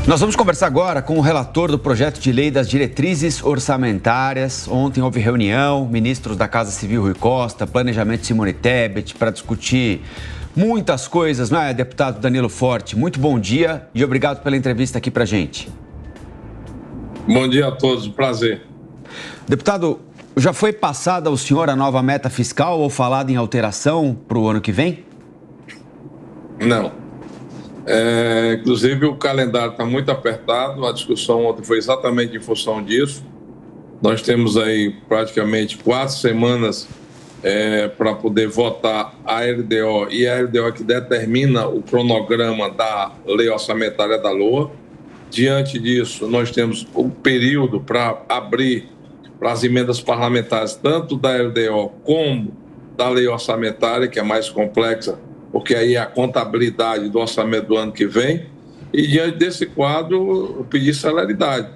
Nós vamos conversar agora com o relator do projeto de lei das diretrizes orçamentárias. Ontem houve reunião, ministros da Casa Civil Rui Costa, Planejamento Simone Tebet, para discutir muitas coisas, não é, deputado Danilo Forte? Muito bom dia e obrigado pela entrevista aqui para a gente. Bom dia a todos, prazer. Deputado, já foi passada ao senhor a nova meta fiscal ou falado em alteração para o ano que vem? Não. Inclusive o calendário está muito apertado, a discussão ontem foi exatamente em função disso. Nós temos aí praticamente 4 semanas para poder votar a LDO, e a LDO que determina o cronograma da lei orçamentária da LOA. Diante disso, nós temos o período para abrir para as emendas parlamentares, tanto da LDO como da lei orçamentária, que é mais complexa, porque aí é a contabilidade do orçamento do ano que vem. E diante desse quadro, eu pedi celeridade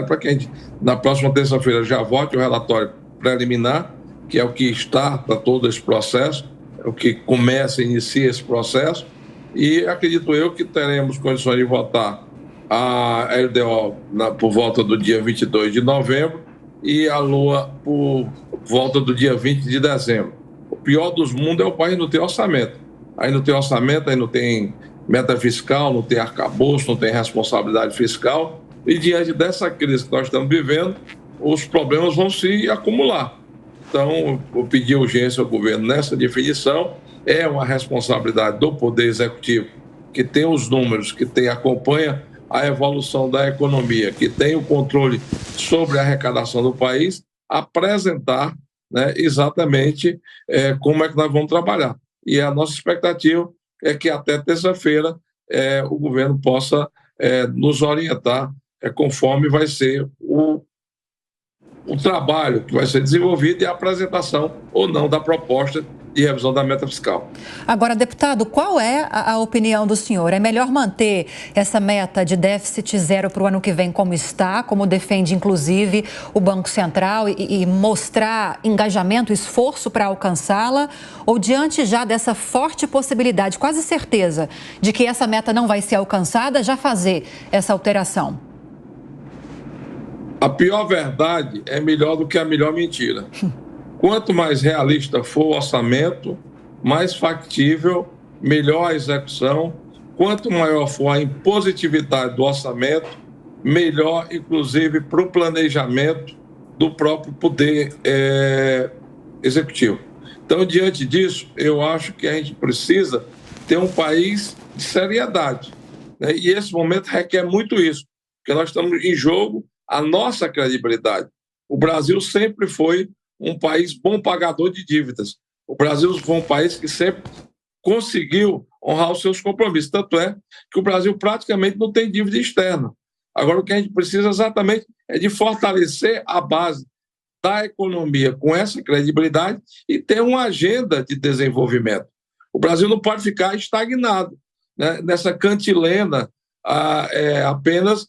para que a gente, na próxima terça-feira, já vote o relatório preliminar, que é o que starta todo esse processo, é o que começa e inicia esse processo, e acredito eu que teremos condições de votar a LDO por volta do dia 22 de novembro e a LOA por volta do dia 20 de dezembro. O pior dos mundos é o país não ter orçamento. Aí não tem orçamento, aí não tem meta fiscal, não tem arcabouço, não tem responsabilidade fiscal. E diante dessa crise que nós estamos vivendo, os problemas vão se acumular. Então, eu pedi urgência ao governo nessa definição. É uma responsabilidade do Poder Executivo, que tem os números, que acompanha a evolução da economia, que tem o controle sobre a arrecadação do país, apresentar, né, exatamente como é que nós vamos trabalhar. E a nossa expectativa é que até terça-feira o governo possa nos orientar conforme vai ser o trabalho que vai ser desenvolvido e a apresentação ou não da proposta de revisão da meta fiscal. Agora, deputado, qual é a opinião do senhor? É melhor manter essa meta de déficit zero para o ano que vem como está, como defende inclusive o Banco Central, e mostrar engajamento, esforço para alcançá-la? Ou diante já dessa forte possibilidade, quase certeza, de que essa meta não vai ser alcançada, já fazer essa alteração? A pior verdade é melhor do que a melhor mentira. Quanto mais realista for o orçamento, mais factível, melhor a execução. Quanto maior for a impositividade do orçamento, melhor, inclusive, para o planejamento do próprio Poder Executivo. Então, diante disso, eu acho que a gente precisa ter um país de seriedade, né? E esse momento requer muito isso, porque nós estamos em jogo a nossa credibilidade. O Brasil sempre foi um país bom pagador de dívidas. O Brasil foi um país que sempre conseguiu honrar os seus compromissos. Tanto é que o Brasil praticamente não tem dívida externa. Agora, o que a gente precisa exatamente é de fortalecer a base da economia com essa credibilidade e ter uma agenda de desenvolvimento. O Brasil não pode ficar estagnado, né, nessa cantilena apenas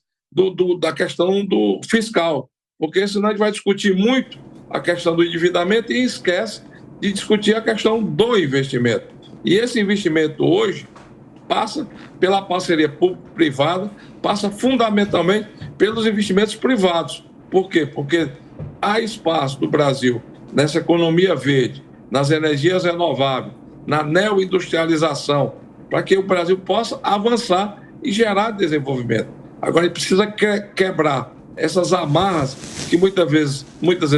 da questão do fiscal, porque senão a gente vai discutir muito a questão do endividamento e esquece de discutir a questão do investimento. E esse investimento hoje passa pela parceria público-privada, passa fundamentalmente pelos investimentos privados. Por quê? Porque há espaço do Brasil nessa economia verde, nas energias renováveis, na neoindustrialização, para que o Brasil possa avançar e gerar desenvolvimento. Agora, ele precisa quebrar essas amarras que muitas vezes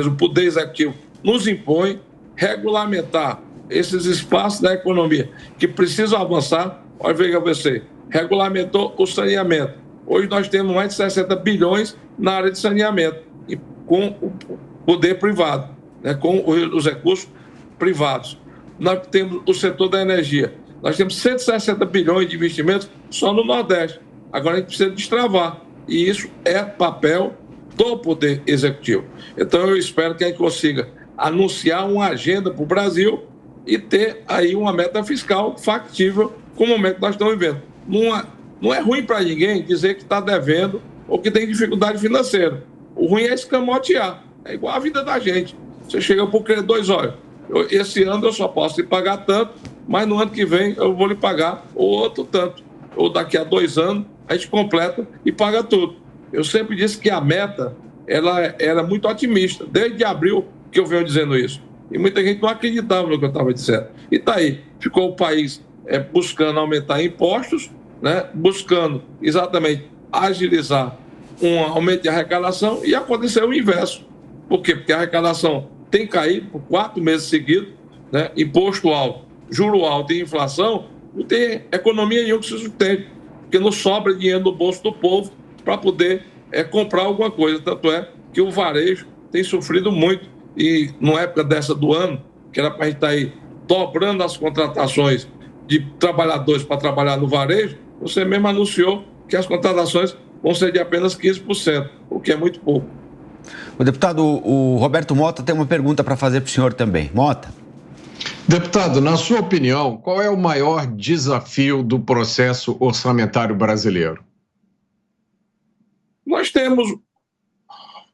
o Poder Executivo nos impõe, regulamentar esses espaços da economia que precisam avançar. Olha, veja você, regulamentou o saneamento. Hoje nós temos mais de 60 bilhões na área de saneamento, e com o poder privado, né, com os recursos privados. Nós temos o setor da energia. Nós temos 160 bilhões de investimentos só no Nordeste. Agora a gente precisa destravar. E isso é papel do Poder Executivo. Então eu espero que a gente consiga anunciar uma agenda para o Brasil e ter aí uma meta fiscal factível com o momento que nós estamos vivendo. Não é ruim para ninguém dizer que está devendo ou que tem dificuldade financeira. O ruim é escamotear. É igual a vida da gente. Você chega para o credor e diz, olha, esse ano eu só posso lhe pagar tanto, mas no ano que vem eu vou lhe pagar o outro tanto. Ou daqui a 2 anos a gente completa e paga tudo. Eu sempre disse que a meta ela era muito otimista, desde abril que eu venho dizendo isso. E muita gente não acreditava no que eu estava dizendo. E está aí, ficou o país buscando aumentar impostos, né, buscando exatamente agilizar um aumento de arrecadação, e aconteceu o inverso. Por quê? Porque a arrecadação tem caído por 4 meses seguidos, né, imposto alto, juro alto e inflação, não tem economia nenhuma que se sustente, porque não sobra dinheiro no bolso do povo para poder comprar alguma coisa. Tanto é que o varejo tem sofrido muito. E numa época dessa do ano, que era para a gente estar aí dobrando as contratações de trabalhadores para trabalhar no varejo, você mesmo anunciou que as contratações vão ser de apenas 15%, o que é muito pouco. O deputado o Roberto Mota tem uma pergunta para fazer para o senhor também. Mota. Deputado, na sua opinião, qual é o maior desafio do processo orçamentário brasileiro? Nós temos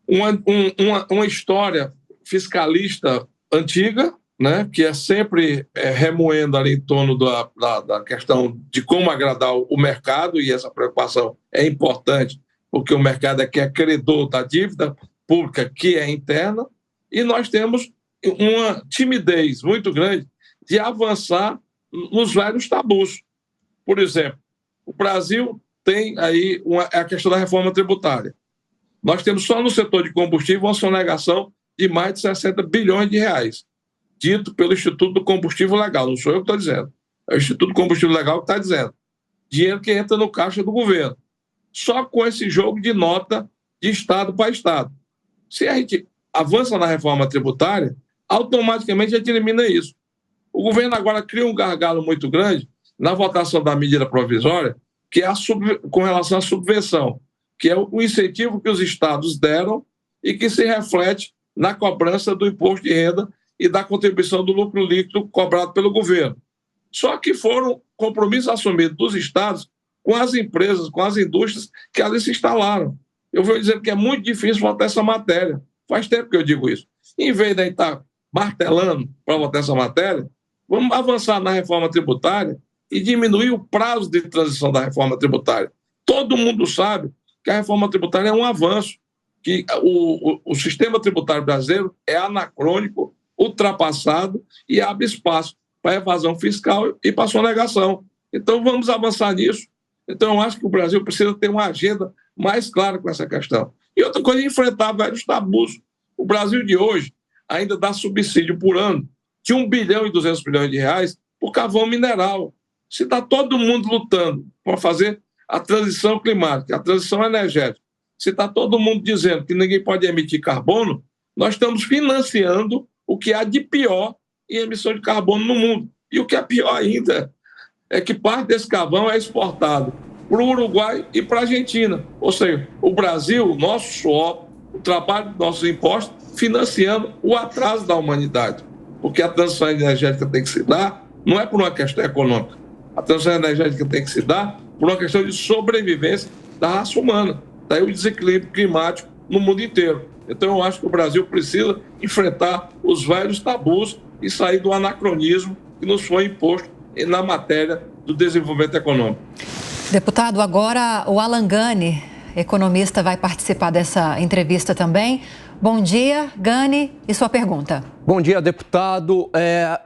uma história fiscalista antiga, né, que é sempre remoendo ali em torno da questão de como agradar o mercado, e essa preocupação é importante, porque o mercado é credor da dívida pública, que é interna, e nós temos uma timidez muito grande de avançar nos velhos tabus. Por exemplo, o Brasil tem aí a questão da reforma tributária. Nós temos só no setor de combustível uma sonegação de mais de 60 bilhões de reais, dito pelo Instituto do Combustível Legal. Não sou eu que estou dizendo, é o Instituto do Combustível Legal que está dizendo. Dinheiro que entra no caixa do governo. Só com esse jogo de nota de Estado para Estado. Se a gente avança na reforma tributária, automaticamente a gente elimina isso. O governo agora cria um gargalo muito grande na votação da medida provisória, que é com relação à subvenção, que é o incentivo que os estados deram e que se reflete na cobrança do imposto de renda e da contribuição do lucro líquido cobrado pelo governo. Só que foram compromissos assumidos dos estados com as empresas, com as indústrias que ali se instalaram. Eu vou dizer que é muito difícil votar essa matéria. Faz tempo que eu digo isso. Em vez de estar martelando para votar essa matéria, vamos avançar na reforma tributária e diminuir o prazo de transição da reforma tributária. Todo mundo sabe que a reforma tributária é um avanço, que o sistema tributário brasileiro é anacrônico, ultrapassado e abre espaço para evasão fiscal e para sonegação. Então, vamos avançar nisso. Então, eu acho que o Brasil precisa ter uma agenda mais clara com essa questão. E outra coisa, enfrentar velhos tabus. O Brasil de hoje ainda dá subsídio por ano de 1 bilhão e 200 milhões de reais por carvão mineral. Se está todo mundo lutando para fazer a transição climática, a transição energética, se está todo mundo dizendo que ninguém pode emitir carbono, nós estamos financiando o que há de pior em emissão de carbono no mundo. E o que é pior ainda é que parte desse carvão é exportado para o Uruguai e para a Argentina. Ou seja, o Brasil, o nosso suor, o trabalho dos nossos impostos, financiando o atraso da humanidade. Porque a transição energética tem que se dar, não é por uma questão econômica. A transição energética tem que se dar por uma questão de sobrevivência da raça humana. Daí o desequilíbrio climático no mundo inteiro. Então eu acho que o Brasil precisa enfrentar os velhos tabus e sair do anacronismo que nos foi imposto na matéria do desenvolvimento econômico. Deputado, agora o Alan Gani, economista, vai participar dessa entrevista também. Bom dia, Gani, e sua pergunta. Bom dia, deputado.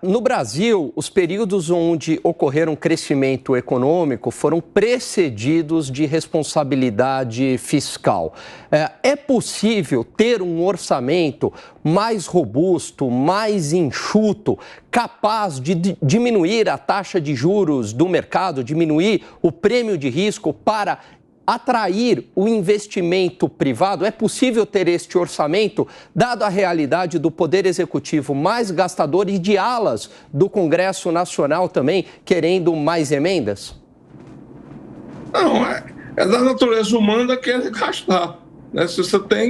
No Brasil, os períodos onde ocorreram crescimento econômico foram precedidos de responsabilidade fiscal. É possível ter um orçamento mais robusto, mais enxuto, capaz de diminuir a taxa de juros do mercado, diminuir o prêmio de risco para atrair o investimento privado? É possível ter este orçamento, dado a realidade do Poder Executivo mais gastador e de alas do Congresso Nacional também querendo mais emendas? Não, é da natureza humana querer gastar. Né? Se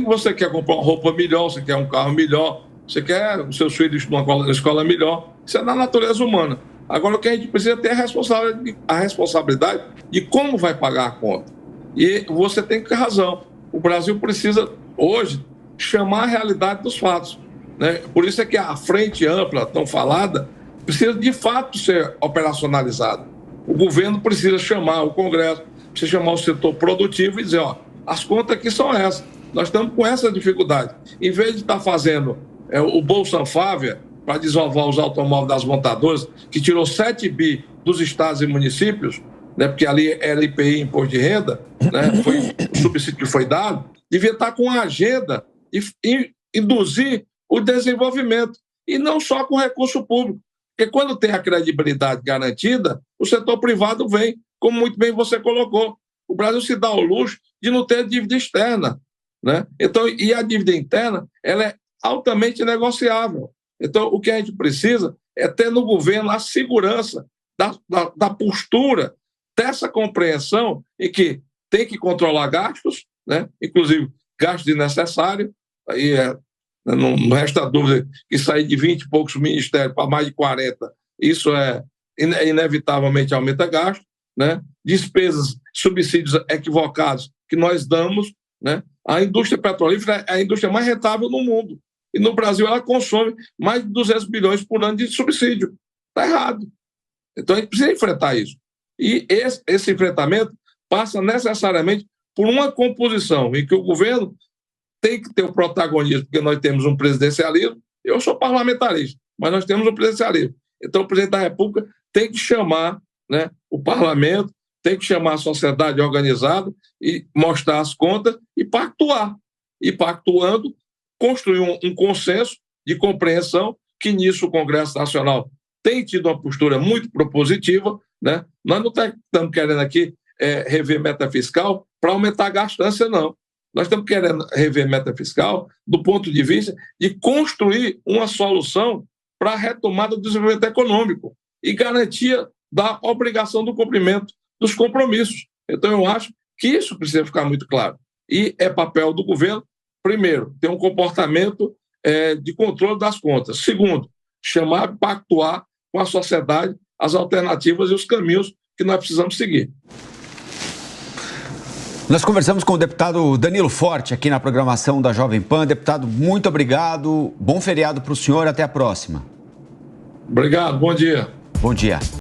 você quer comprar uma roupa melhor, você quer um carro melhor, você quer os seus filhos numa escola melhor, isso é da natureza humana. Agora, o que a gente precisa ter é a responsabilidade de como vai pagar a conta. E você tem razão. O Brasil precisa, hoje, chamar a realidade dos fatos. Né? Por isso é que a frente ampla, tão falada, precisa de fato ser operacionalizada. O governo precisa chamar o Congresso, precisa chamar o setor produtivo e dizer, ó, as contas aqui são essas, nós estamos com essa dificuldade. Em vez de estar fazendo o Bolsa Anfávia para desovar os automóveis das montadoras, que tirou 7 bi dos estados e municípios, né, porque ali era IPI, imposto de renda, né, foi o subsídio que foi dado, devia estar com a agenda e induzir o desenvolvimento, e não só com recurso público, porque quando tem a credibilidade garantida, o setor privado vem, como muito bem você colocou. O Brasil se dá ao luxo de não ter dívida externa, né? Então, e a dívida interna, ela é altamente negociável. Então, o que a gente precisa é ter no governo a segurança da postura, dessa compreensão em que tem que controlar gastos, né? Inclusive gastos desnecessários, aí não resta dúvida que sair de 20 e poucos ministérios para mais de 40, isso inevitavelmente aumenta gasto, né? Despesas, subsídios equivocados que nós damos, né? A indústria petrolífera é a indústria mais rentável no mundo. E no Brasil ela consome mais de 200 bilhões por ano de subsídio. Está errado. Então a gente precisa enfrentar isso. E esse enfrentamento passa necessariamente por uma composição em que o governo tem que ter o protagonismo, porque nós temos um presidencialismo. Eu sou parlamentarista, mas nós temos um presidencialismo. Então o presidente da República tem que chamar, né, o parlamento, tem que chamar a sociedade organizada e mostrar as contas e pactuar. E pactuando, construir um consenso de compreensão, que nisso o Congresso Nacional tem tido uma postura muito propositiva, né? Nós não estamos querendo aqui rever meta fiscal para aumentar a gastança, não. Nós estamos querendo rever meta fiscal do ponto de vista de construir uma solução para a retomada do desenvolvimento econômico e garantia da obrigação do cumprimento dos compromissos. Então, eu acho que isso precisa ficar muito claro. E é papel do governo, primeiro, ter um comportamento de controle das contas. Segundo, chamar, pactuar com a sociedade as alternativas e os caminhos que nós precisamos seguir. Nós conversamos com o deputado Danilo Forte aqui na programação da Jovem Pan. Deputado, muito obrigado. Bom feriado para o senhor. Até a próxima. Obrigado. Bom dia. Bom dia.